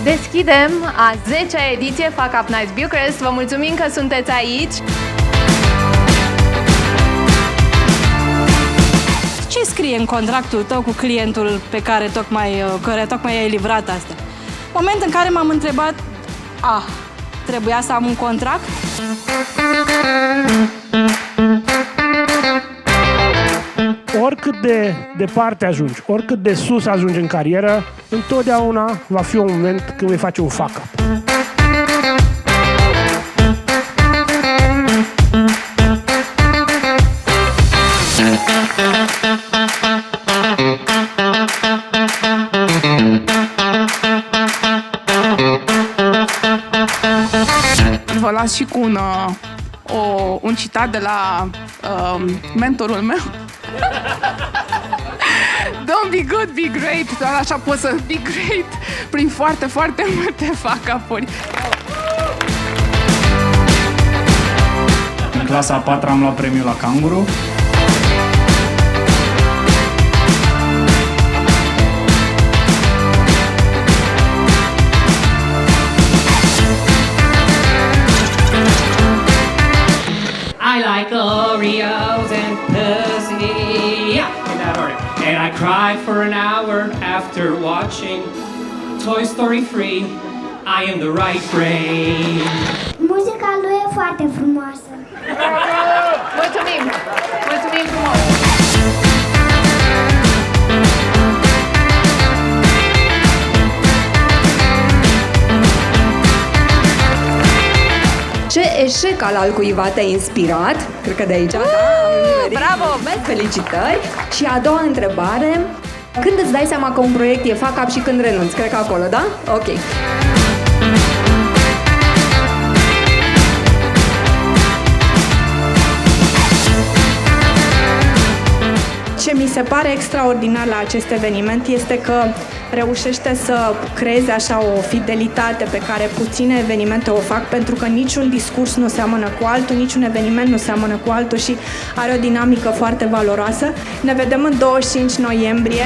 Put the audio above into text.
Deschidem a 10-a ediție Fuck Up Nights Bucharest. Vă mulțumim că sunteți aici. Ce scrie în contractul tău cu clientul pe care tocmai ai livrat asta? Moment în care m-am întrebat, trebuia să am un contract? Oricât de departe ajungi, oricât de sus ajungi în carieră, întotdeauna va fi un moment când vei face un fuck-up. Vă las și cu un citat de la mentorul meu. Don't be good, be great. Doar așa poți să be great prin foarte, foarte multe fuck-up-uri. În clasa a 4-a am luat premiul la Canguru. I like Oreos and pussy. Yeah, in that order. And I cried for an hour after watching Toy Story 3. I am the right brain. Muzica lui e foarte frumoasă. Mulțumim! Mulțumim frumos! Ce eșec al altcuiva te-a inspirat? Cred că de aici, Bravo! Felicitări! Și a doua întrebare, când îți dai seama că un proiect e fuck-up și când renunți? Cred că acolo, da? Ok. Ce mi se pare extraordinar la acest eveniment este că reușește să creeze așa o fidelitate pe care puține evenimente o fac, pentru că niciun discurs nu seamănă cu altul, niciun eveniment nu seamănă cu altul și are o dinamică foarte valoroasă. Ne vedem în 25 noiembrie.